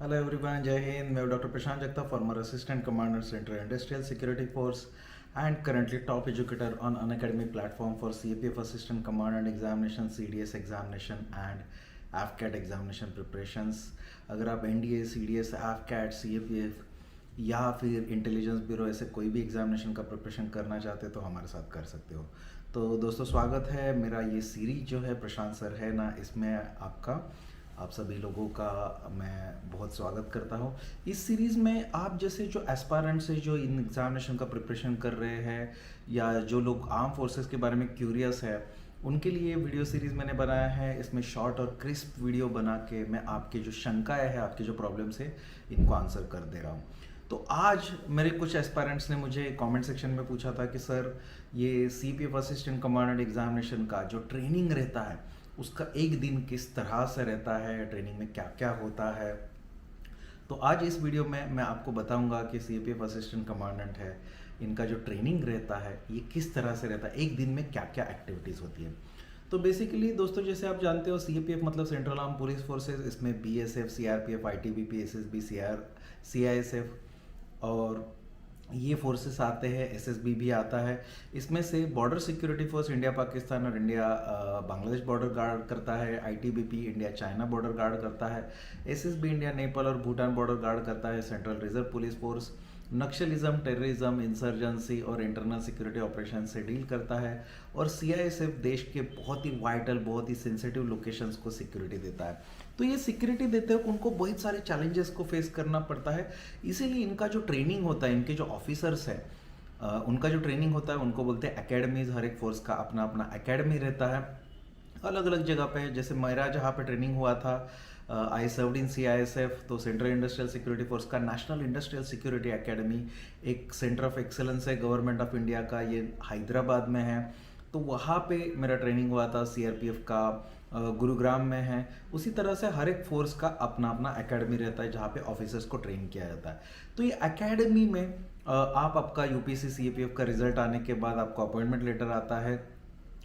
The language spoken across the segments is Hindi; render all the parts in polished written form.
Hello everyone, Jai Hind. मैं doctor Prashant Jagtap, former assistant commander Central Industrial Security Force and currently top educator on Unacademy platform for CAPF assistant commandant examination, CDS examination and AFCAT examination preparations. अगर आप NDA, CDS, AFCAT, CAPF या फिर इंटेलिजेंस ब्यूरो ऐसे कोई भी एग्जामिनेशन का प्रिपरेशन करना चाहते हो तो हमारे साथ कर सकते हो। तो दोस्तों स्वागत है, मेरा ये सीरीज जो है प्रशांत सर है ना, इसमें आप सभी लोगों का मैं बहुत स्वागत करता हूँ। इस सीरीज़ में आप जैसे जो एस्पायरेंट्स है जो इन एग्जामिनेशन का प्रिपरेशन कर रहे हैं या जो लोग आर्म फोर्सेस के बारे में क्यूरियस है, उनके लिए वीडियो सीरीज़ मैंने बनाया है। इसमें शॉर्ट और क्रिस्प वीडियो बना के मैं आपके जो शंकाएँ हैं, आपके जो प्रॉब्लम्स है, इनको आंसर कर दे रहा हूँ। तो आज मेरे कुछ एस्पायरेंट्स ने मुझे कमेंट सेक्शन में पूछा था कि सर ये CPF असिस्टेंट कमांडेंट एग्जामिनेशन का जो ट्रेनिंग रहता है उसका एक दिन किस तरह से रहता है, ट्रेनिंग में क्या क्या होता है। तो आज इस वीडियो में मैं आपको बताऊंगा कि CPF असिस्टेंट कमांडेंट है, इनका जो ट्रेनिंग रहता है ये किस तरह से रहता है, एक दिन में क्या क्या एक्टिविटीज़ होती है। तो बेसिकली दोस्तों जैसे आप जानते हो CPF मतलब सेंट्रल आर्म पुलिस फोर्सेज, इसमें BSF, CRPF, ITBP, SSB, CISF और ये फोर्सेस आते हैं, SSB भी आता है। इसमें से border security force India Pakistan और इंडिया बांग्लादेश बॉर्डर गार्ड करता है, ITBP India China border guard करता है, SSB इंडिया नेपाल और भूटान बॉर्डर गार्ड करता है, central reserve police force Naxalism, terrorism, insurgency और इंटरनल सिक्योरिटी ऑपरेशन से डील करता है, और CISF देश के बहुत ही वाइटल, बहुत ही सेंसिटिव लोकेशंस को सिक्योरिटी देता है। तो ये सिक्योरिटी देते हुए उनको बहुत सारे चैलेंजेस को फेस करना पड़ता है, इसीलिए इनका जो ट्रेनिंग होता है, इनके जो ऑफिसर्स हैं उनका जो ट्रेनिंग होता है उनको बोलते हैं एकेडमीज। हर एक फोर्स का अपना अपना एकेडमी रहता है अलग अलग जगह पे। जैसे मेरा जहाँ पे ट्रेनिंग हुआ था, आई सर्व्ड इन CISF, तो सेंट्रल इंडस्ट्रियल सिक्योरिटी फोर्स का नेशनल इंडस्ट्रियल सिक्योरिटी एकेडमी एक सेंटर ऑफ एक्सेलेंस है गवर्नमेंट ऑफ इंडिया का, ये हैदराबाद में है। तो वहाँ पे मेरा ट्रेनिंग हुआ था। CRPF का गुरुग्राम में है। उसी तरह से हर एक फोर्स का अपना अपना एकेडमी रहता है जहाँ पे ऑफिसर्स को ट्रेन किया जाता है। तो ये एकेडमी में आप आपका UPSC CAPF का रिजल्ट आने के बाद आपको अपॉइंटमेंट लेटर आता है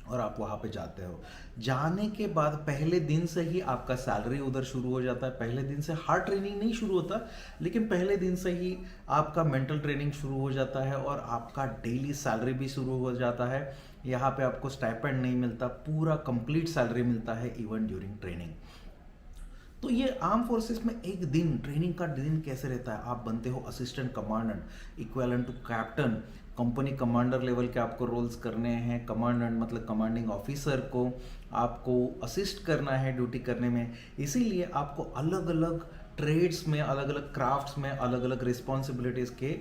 और आप वहाँ पे जाते हो। जाने के बाद पहले दिन से ही आपका सैलरी उधर शुरू हो जाता है। पहले दिन से हार्ड ट्रेनिंग नहीं शुरू होता, लेकिन पहले दिन से ही आपका मेंटल ट्रेनिंग शुरू हो जाता है और आपका डेली सैलरी भी शुरू हो जाता है। यहाँ पे आपको स्टाइपेंड नहीं मिलता, पूरा कंप्लीट सैलरी मिलता है इवन ड्यूरिंग ट्रेनिंग। तो ये आर्म फोर्सेस में एक दिन ट्रेनिंग का दिन कैसे रहता है, आप बनते हो assistant commandant equivalent to captain, company commander level के आपको रोल्स करने हैं। कमांडेंट मतलब कमांडिंग ऑफिसर को आपको असिस्ट करना है ड्यूटी करने में, इसीलिए आपको अलग अलग ट्रेड्स में, अलग अलग क्राफ्ट्स में, अलग अलग रिस्पॉन्सिबिलिटीज़ के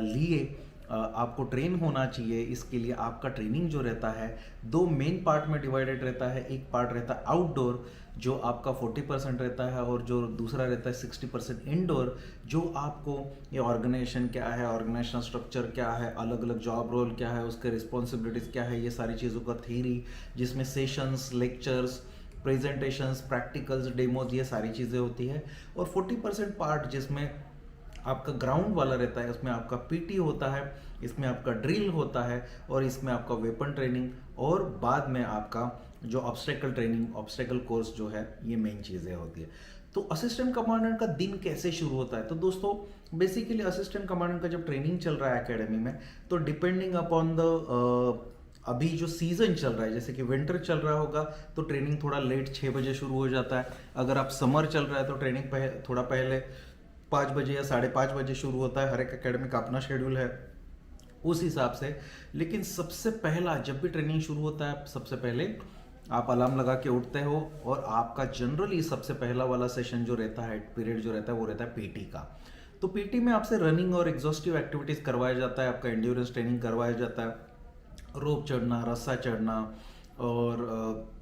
लिए आपको ट्रेन होना चाहिए। इसके लिए आपका ट्रेनिंग जो रहता है दो मेन पार्ट में डिवाइडेड रहता है। एक पार्ट रहता है आउटडोर जो आपका 40% रहता है, और जो दूसरा रहता है 60% इंडोर, जो आपको ये ऑर्गेनाइजेशन क्या है, ऑर्गेनाइजेशनल स्ट्रक्चर क्या है, अलग अलग जॉब रोल क्या है, उसके रिस्पॉन्सिबिलिटीज़ क्या है, ये सारी चीज़ों का थ्योरी, जिसमें sessions, lectures, presentations, practicals, demos, ये सारी चीज़ें होती है। और 40% पार्ट जिसमें आपका ग्राउंड वाला रहता है, उसमें आपका PT होता है, इसमें आपका ड्रिल होता है, और इसमें आपका वेपन ट्रेनिंग, और बाद में आपका जो ऑब्स्टेकल ट्रेनिंग, ऑब्स्टेकल कोर्स जो है, ये मेन चीज़ें होती है। तो असिस्टेंट कमांडेंट का दिन कैसे शुरू होता है, तो दोस्तों बेसिकली असिस्टेंट कमांडेंट का जब ट्रेनिंग चल रहा है एकेडमी में, तो डिपेंडिंग अपॉन द अभी जो सीज़न चल रहा है, जैसे कि विंटर चल रहा होगा तो ट्रेनिंग थोड़ा लेट 6 बजे शुरू हो जाता है। अगर आप समर चल रहा है तो ट्रेनिंग थोड़ा पहले 5 बजे या 5:30 बजे शुरू होता है। हर एक एकेडमी का अपना शेड्यूल है उस हिसाब से। लेकिन सबसे पहला जब भी ट्रेनिंग शुरू होता है, सबसे पहले आप अलार्म लगा के उठते हो, और आपका जनरली सबसे पहला वाला सेशन जो रहता है, पीरियड जो रहता है, वो रहता है PT का। तो PT में आपसे रनिंग और एग्जॉस्टिव एक्टिविटीज़ करवाया जाता है, आपका एंड्योरेंस ट्रेनिंग करवाया जाता है, रोप चढ़ना, रस्सा चढ़ना, और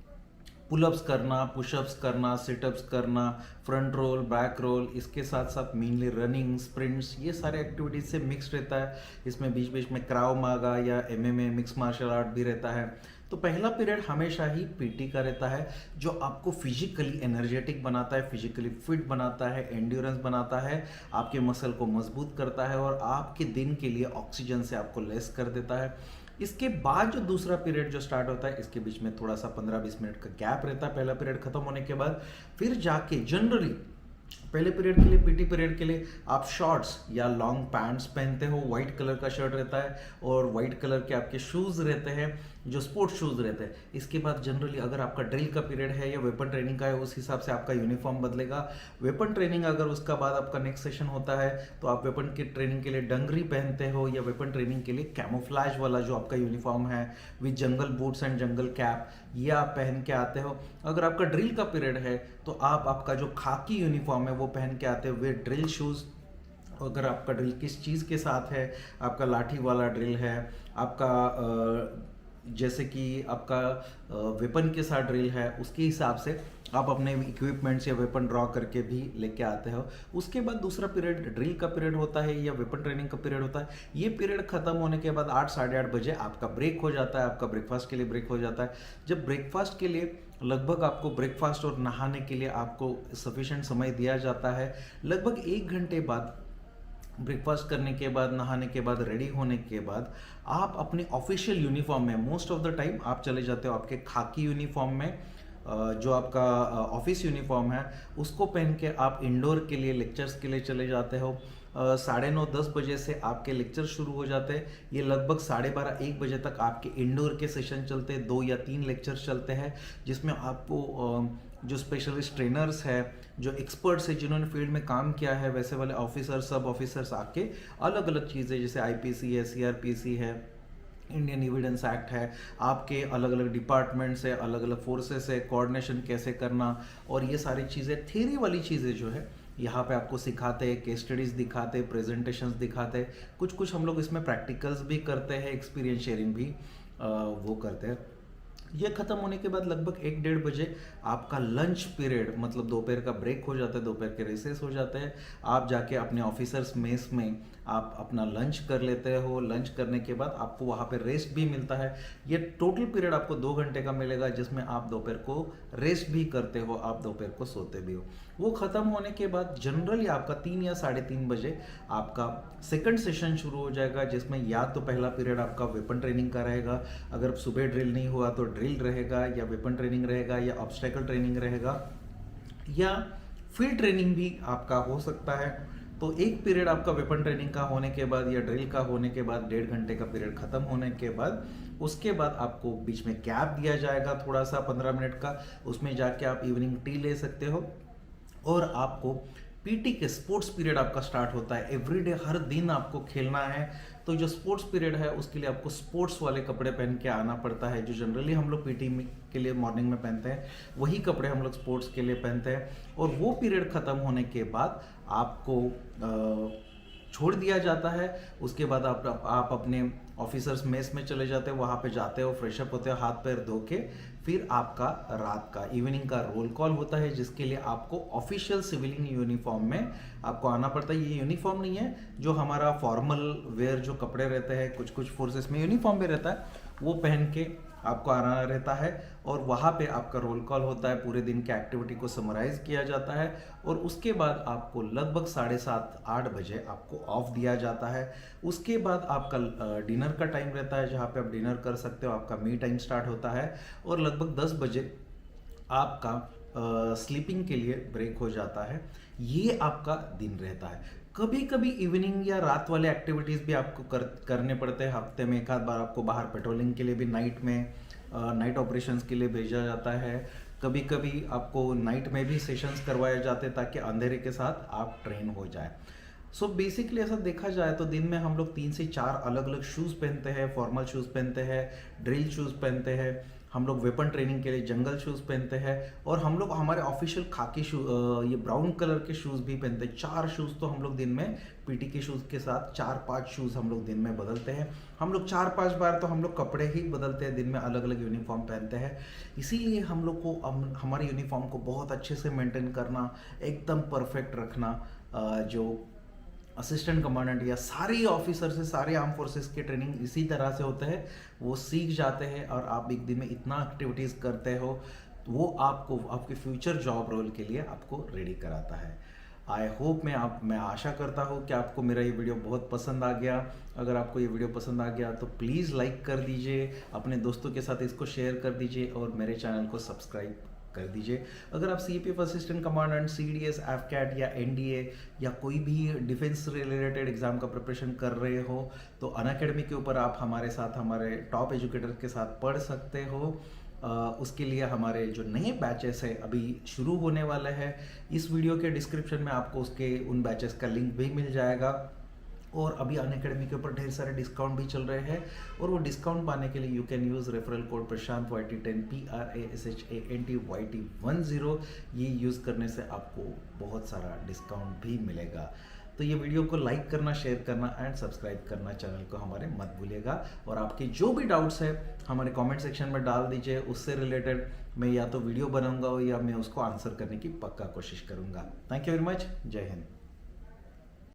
पुलअप्स करना, पुशअप्स करना, सिटअप्स करना, फ्रंट रोल, बैक रोल, इसके साथ साथ मेनली रनिंग, स्प्रिंट्स, ये सारे एक्टिविटीज से मिक्स रहता है। इसमें बीच बीच में क्राव मागा या MMA मिक्स मार्शल आर्ट भी रहता है। तो पहला पीरियड हमेशा ही PT का रहता है, जो आपको फिजिकली एनर्जेटिक बनाता है, फिजिकली फिट बनाता है, एंड्योरेंस बनाता है, आपके मसल को मजबूत करता है, और आपके दिन के लिए ऑक्सीजन से आपको लेस कर देता है। इसके बाद जो दूसरा पीरियड जो स्टार्ट होता है, इसके बीच में थोड़ा सा 15-20 मिनट का गैप रहता है पहला पीरियड खत्म होने के बाद। फिर जाके जनरली पहले पीरियड के लिए, पीटी पीरियड के लिए आप शॉर्ट्स या लॉन्ग पैंट्स पहनते हो, वाइट कलर का शर्ट रहता है और वाइट कलर के आपके शूज़ रहते हैं जो स्पोर्ट्स शूज़ रहते हैं। इसके बाद जनरली अगर आपका ड्रिल का पीरियड है या वेपन ट्रेनिंग का है, उस हिसाब से आपका यूनिफॉर्म बदलेगा। वेपन ट्रेनिंग अगर उसका बाद आपका नेक्स्ट सेशन होता है तो आप वेपन की ट्रेनिंग के लिए डंगरी पहनते हो, या वेपन ट्रेनिंग के लिए कैमोफ्लेज वाला जो आपका यूनिफॉर्म है with jungle boots and jungle cap, ये आप पहन के आते हो। अगर आपका ड्रिल का पीरियड है तो आप आपका जो खाकी यूनिफॉर्म है वो पहन के आते हो विद ड्रिल शूज़। अगर आपका ड्रिल किस चीज़ के साथ है, आपका लाठी वाला ड्रिल है, आपका जैसे कि आपका वेपन के साथ ड्रिल है, उसके हिसाब से आप अपने इक्विपमेंट्स या वेपन ड्रॉ करके भी लेके आते हो। उसके बाद दूसरा पीरियड ड्रिल का पीरियड होता है या वेपन ट्रेनिंग का पीरियड होता है। ये पीरियड खत्म होने के बाद 8 साढ़े 8 बजे आपका ब्रेक हो जाता है, आपका ब्रेकफास्ट के लिए ब्रेक हो जाता है। जब ब्रेकफास्ट के लिए लगभग आपको ब्रेकफास्ट और नहाने के लिए आपको सफिशेंट समय दिया जाता है। लगभग 1 घंटे बाद ब्रेकफास्ट करने के बाद, नहाने के बाद, रेडी होने के बाद आप अपने ऑफिशियल यूनिफॉर्म में, मोस्ट ऑफ द टाइम आप चले जाते हो आपके खाकी यूनिफॉर्म में, जो आपका ऑफिस यूनिफॉर्म है उसको पहन के आप इंडोर के लिए, लेक्चर्स के लिए चले जाते हो। 9:30-10 बजे से आपके लेक्चर शुरू हो जाते हैं। ये लगभग 12:30-1 बजे तक आपके इंडोर के सेशन चलते हैं। 2 या 3 लेक्चर्स चलते हैं जिसमें आपको जो स्पेशलिस्ट ट्रेनर्स है, जो एक्सपर्ट्स है, जिन्होंने फील्ड में काम किया है, वैसे वाले ऑफिसर, सब ऑफिसर्स आके अलग अलग चीज़ें जैसे आईपीसी है, सीआरपीसी है, इंडियन एविडेंस एक्ट है, आपके अलग अलग डिपार्टमेंट्स है, अलग अलग फोर्सेस है, कोऑर्डिनेशन कैसे करना, और ये सारी चीज़ें, थ्योरी वाली चीज़ें जो है यहाँ पे आपको सिखाते हैं, केस स्टडीज़ दिखाते हैं, प्रेजेंटेशंस दिखाते हैं, कुछ हम लोग इसमें प्रैक्टिकल्स भी करते हैं, एक्सपीरियंस शेयरिंग भी वो करते हैं। ये खत्म होने के बाद लगभग 1-1:30 बजे आपका लंच पीरियड, मतलब दोपहर का ब्रेक हो जाता है, दोपहर के रिसेस हो जाते हैं। आप जाके अपने ऑफिसर्स मेस में आप अपना लंच कर लेते हो। लंच करने के बाद आपको वहाँ पे रेस्ट भी मिलता है। ये टोटल पीरियड आपको 2 घंटे का मिलेगा जिसमें आप दोपहर को रेस्ट भी करते हो, आप दोपहर को सोते भी हो। वो ख़त्म होने के बाद जनरली आपका 3 या 3:30 बजे आपका सेकंड सेशन शुरू हो जाएगा, जिसमें या तो पहला पीरियड आपका वेपन ट्रेनिंग का रहेगा, अगर सुबह ड्रिल नहीं हुआ तो ड्रिल रहेगा, या वेपन ट्रेनिंग रहेगा, या ऑब्स्टेकल ट्रेनिंग रहेगा, या फील्ड ट्रेनिंग भी आपका हो सकता है। तो एक पीरियड आपका वेपन ट्रेनिंग का होने के बाद या ड्रिल का होने के बाद, 1.5 घंटे का पीरियड खत्म होने के बाद, उसके बाद आपको बीच में गैप दिया जाएगा थोड़ा सा 15 मिनट का। उसमें जाके आप इवनिंग टी ले सकते हो, और आपको पीटी के स्पोर्ट्स पीरियड आपका स्टार्ट होता है। एवरीडे, हर दिन आपको खेलना है, तो जो स्पोर्ट्स पीरियड है उसके लिए आपको स्पोर्ट्स वाले कपड़े पहन के आना पड़ता है। जो जनरली हम लोग पीटी के लिए मॉर्निंग में पहनते हैं, वही कपड़े हम लोग स्पोर्ट्स के लिए पहनते हैं। और वो पीरियड ख़त्म होने के बाद आपको छोड़ दिया जाता है। उसके बाद आप अपने ऑफिसर्स मेस में चले जाते हो, वहाँ पे जाते हो, फ्रेशअप होते हो, हाथ पैर धो के, फिर आपका रात का इवनिंग का रोल कॉल होता है, जिसके लिए आपको ऑफिशियल सिविलियन यूनिफॉर्म में आपको आना पड़ता है। ये यूनिफॉर्म नहीं है जो हमारा फॉर्मल वेयर जो कपड़े रहते हैं, कुछ फोर्सेस में यूनिफॉर्म भी रहता है, वो पहन के आपको आना रहता है। और वहाँ पे आपका रोल कॉल होता है, पूरे दिन के एक्टिविटी को समराइज किया जाता है, और उसके बाद आपको लगभग 7:30-8 बजे आपको ऑफ दिया जाता है। उसके बाद आपका डिनर का टाइम रहता है, जहाँ पे आप डिनर कर सकते हो, आपका मी टाइम स्टार्ट होता है, और लगभग 10 बजे आपका स्लीपिंग के लिए ब्रेक हो जाता है। ये आपका दिन रहता है। कभी कभी इवनिंग या रात वाले एक्टिविटीज़ भी आपको करने पड़ते हैं। हफ्ते में एक आध बार आपको बाहर पेट्रोलिंग के लिए भी नाइट में, नाइट ऑपरेशंस के लिए भेजा जाता है। कभी कभी आपको नाइट में भी सेशंस करवाए जाते हैं ताकि अंधेरे के साथ आप ट्रेन हो जाए। सो बेसिकली ऐसा देखा जाए तो दिन में हम लोग 3 से 4 अलग अलग शूज़ पहनते हैं। फॉर्मल शूज़ पहनते हैं, ड्रिल शूज़ पहनते हैं, हम लोग वेपन ट्रेनिंग के लिए जंगल शूज़ पहनते हैं, और हम लोग हमारे ऑफिशियल खाकी ये ब्राउन कलर के शूज़ भी पहनते हैं। 4 शूज़ तो हम लोग दिन में पीटी के शूज़ के साथ 4-5 शूज़ हम लोग दिन में बदलते हैं। हम लोग 4-5 बार तो हम लोग कपड़े ही बदलते हैं, दिन में अलग अलग यूनिफॉर्म पहनते हैं। इसीलिए हम लोग को हमारे यूनिफॉर्म को बहुत अच्छे से मेंटेन करना, एकदम परफेक्ट रखना, जो असिस्टेंट कमांडेंट या सारे ऑफिसर से, सारे आर्म फोर्सेस की ट्रेनिंग इसी तरह से होता है। वो सीख जाते हैं, और आप एक दिन में इतना एक्टिविटीज़ करते हो, तो वो आपको आपके फ्यूचर जॉब रोल के लिए आपको रेडी कराता है। आई होप मैं आशा करता हूँ कि आपको मेरा ये वीडियो बहुत पसंद आ गया। अगर आपको ये वीडियो पसंद आ गया तो प्लीज़ लाइक कर दीजिए, अपने दोस्तों के साथ इसको शेयर कर दीजिए, और मेरे चैनल को सब्सक्राइब कर दीजिए। अगर आप CAPF assistant commandant, CDS, AFCAT या NDA या कोई भी डिफेंस रिलेटेड एग्जाम का प्रिपरेशन कर रहे हो तो अनअकैडमी के ऊपर आप हमारे साथ, हमारे टॉप एजुकेटर के साथ पढ़ सकते हो। उसके लिए हमारे जो नए बैचेस है अभी शुरू होने वाले हैं। इस वीडियो के डिस्क्रिप्शन में आपको उसके उन बैचेस का लिंक भी मिल जाएगा। और अभी अनअकैडमी के ऊपर ढेर सारे डिस्काउंट भी चल रहे हैं, और वो डिस्काउंट पाने के लिए you can use referral code Prashant YT10 PRASHANT10। ये यूज़ करने से आपको बहुत सारा डिस्काउंट भी मिलेगा। तो ये वीडियो को लाइक करना, शेयर करना एंड सब्सक्राइब करना चैनल को हमारे मत भूलिएगा। और आपके जो भी डाउट्स है हमारे कमेंट सेक्शन में डाल दीजिए। उससे रिलेटेड मैं या तो वीडियो बनाऊंगा या मैं उसको आंसर करने की पक्का कोशिश करूंगा। Thank you very much. जय हिंद।